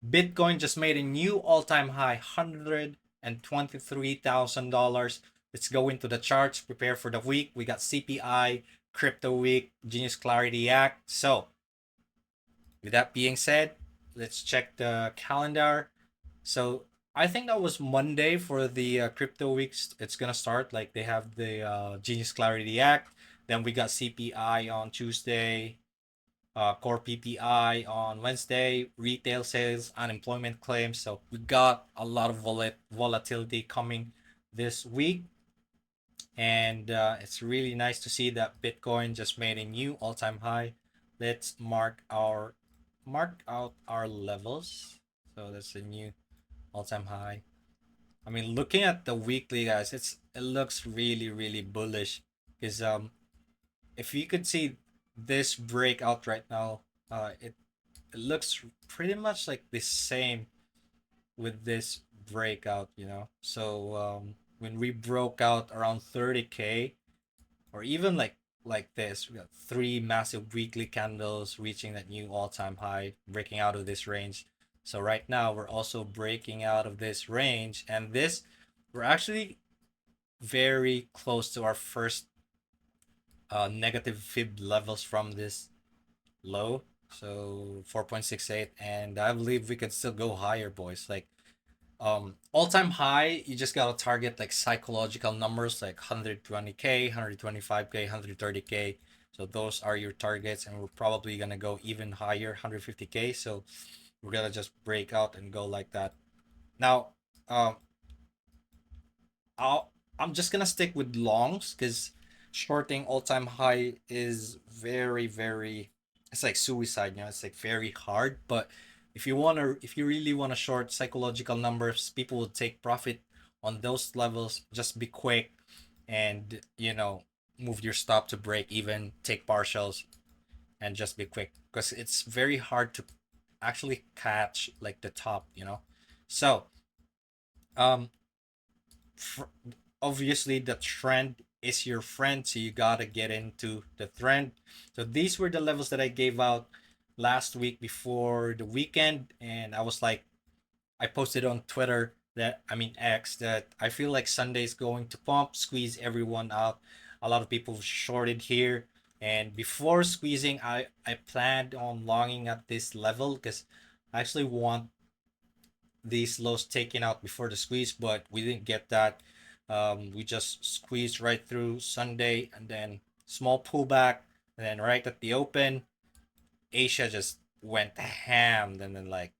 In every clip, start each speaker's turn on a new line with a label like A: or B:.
A: Bitcoin just made a new all-time high, $123,000. Let's go into the charts, prepare for the week. We got CPI, Crypto Week, Genius Clarity Act. So, with that being said, let's check the calendar. So, I think that was Monday for the crypto weeks. It's gonna start like they have the Genius Clarity Act. Then we got CPI on Tuesday, core PPI on Wednesday, retail sales, unemployment claims. So we got a lot of volatility coming this week, and it's really nice to see that Bitcoin just made a new all-time high. Let's mark out our levels. So that's a new all-time high. I mean, looking at the weekly, guys, it looks really bullish because if you could see this breakout right now, it looks pretty much like the same with this breakout, you know. So when we broke out around 30K, or even like this, we got three massive weekly candles reaching that new all-time high, breaking out of this range. So right now we're also breaking out of this range, and this we're actually very close to our first negative fib levels from this low. So 4.68, and I believe we could still go higher, boys. Like all-time high, you just gotta target like psychological numbers like 120K, 125K, 130K. So those are your targets, and we're probably gonna go even higher, 150K. So we're gonna just break out and go like that. Now, um, I'm just gonna stick with longs because shorting all-time high is very, it's like suicide, you know, it's like very hard. But if you really wanna short psychological numbers, people will take profit on those levels. Just be quick and move your stop to break even, take partials, and just be quick because it's very hard to actually catch like the top, you know. So um fr- obviously the trend is your friend, so you gotta get into the trend. So these were the levels that I gave out last week before the weekend, and I was like, I posted on Twitter that, I mean X, that I feel like Sunday's going to pump, squeeze everyone out. A lot of people shorted here, and before squeezing, I planned on longing at this level because I actually want these lows taken out before the squeeze, but we didn't get that. We just squeezed right through Sunday, and then small pullback, and then right at the open, Asia just went ham, and then like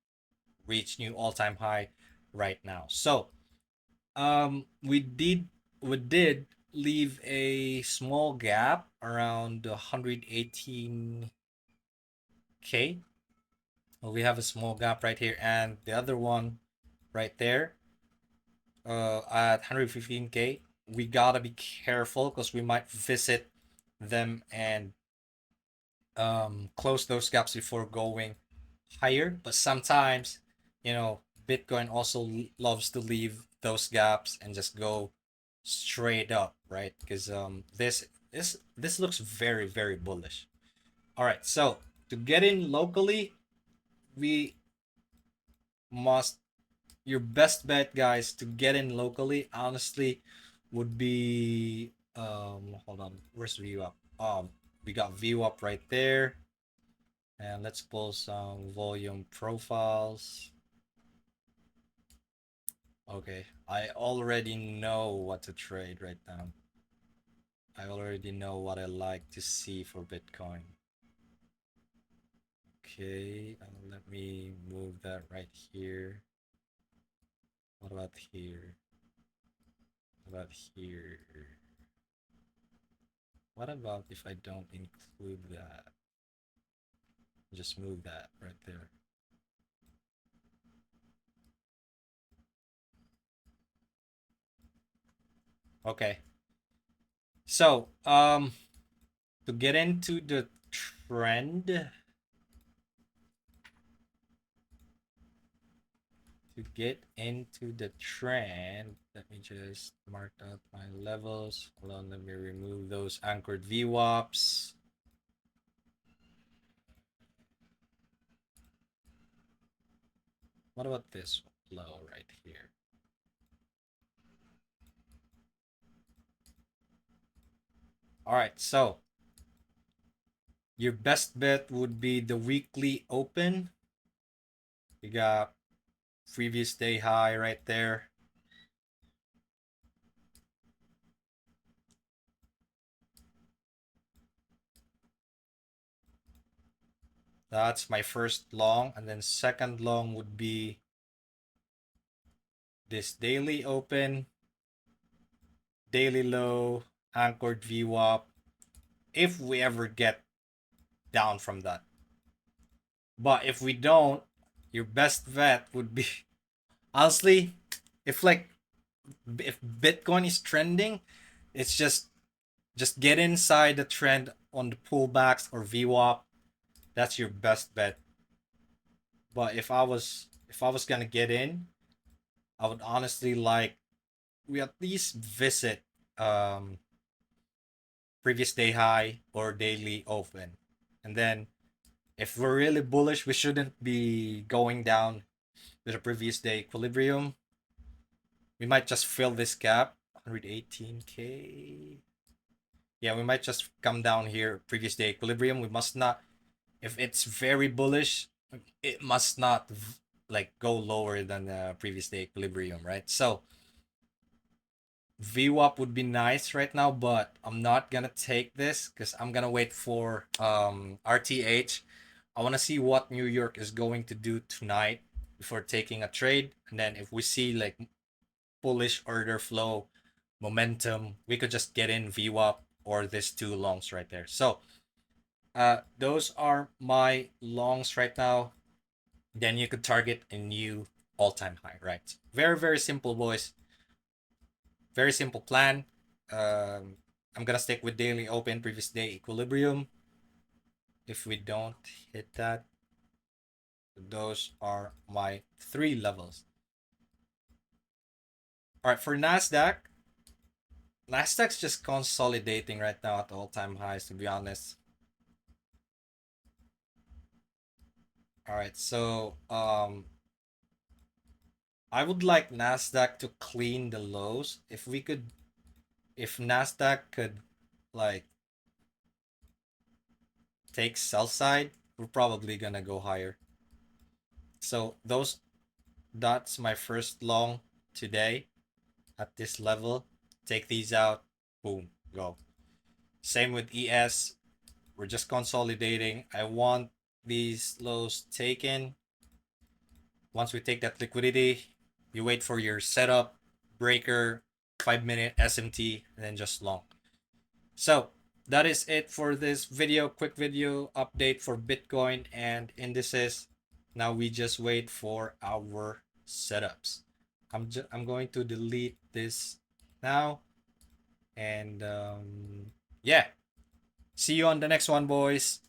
A: reached new all-time high right now. So we did leave a small gap around 118K. Well, we have a small gap right here, and the other one right there at 115K. We gotta be careful because we might visit them and close those gaps before going higher. But sometimes, Bitcoin also loves to leave those gaps and just go straight up, right? Because this looks very bullish. All right, so to get in locally, we must your best bet, guys, to get in locally, honestly, would be hold on, where's view up? We got view up right there, and let's pull some volume profiles. Okay, I already know what to trade right now. I already know what I like to see for Bitcoin. Okay, let me move that right here. What about here? What about here? What about if I don't include that? Just move that right there. Okay. So, to get into the trend, let me just mark out my levels. Hold on, let me remove those anchored VWAPs. What about this low right here? All right, so your best bet would be the weekly open. You got previous day high right there. That's my first long, and then second long would be this daily open, daily low, anchored VWAP, if we ever get down from that. But if we don't, your best bet would be honestly, if like if Bitcoin is trending, it's just get inside the trend on the pullbacks or VWAP. That's your best bet. But if I was gonna get in, I would honestly like we at least visit um previous day high or daily open. And then if we're really bullish, we shouldn't be going down to the previous day equilibrium. We might just fill this gap, 118k. Yeah, we might just come down here, previous day equilibrium. We must not, if it's very bullish, it must not like go lower than the previous day equilibrium, right? So VWAP would be nice right now, but I'm not gonna take this because I'm gonna wait for RTH. I want to see what New York is going to do tonight before taking a trade, and then if we see like bullish order flow, momentum, we could just get in VWAP or this two longs right there. So those are my longs right now. Then you could target a new all-time high, right? Very, very simple, boys. Very simple plan. I'm gonna stick with daily open, previous day equilibrium. If we don't hit that, those are my three levels. All right, for Nasdaq's just consolidating right now at all-time highs, to be honest. All right, so I would like Nasdaq to clean the lows. If Nasdaq could like take sell side, we're probably gonna go higher. So that's my first long today at this level. Take these out, boom, go. Same with ES. We're just consolidating. I want these lows taken. Once we take that liquidity, you wait for your setup, breaker, 5-minute SMT, and then just long. So that is it for this video. Quick video update for Bitcoin and indices. Now we just wait for our setups. I'm going to delete this now, and yeah, see you on the next one, boys.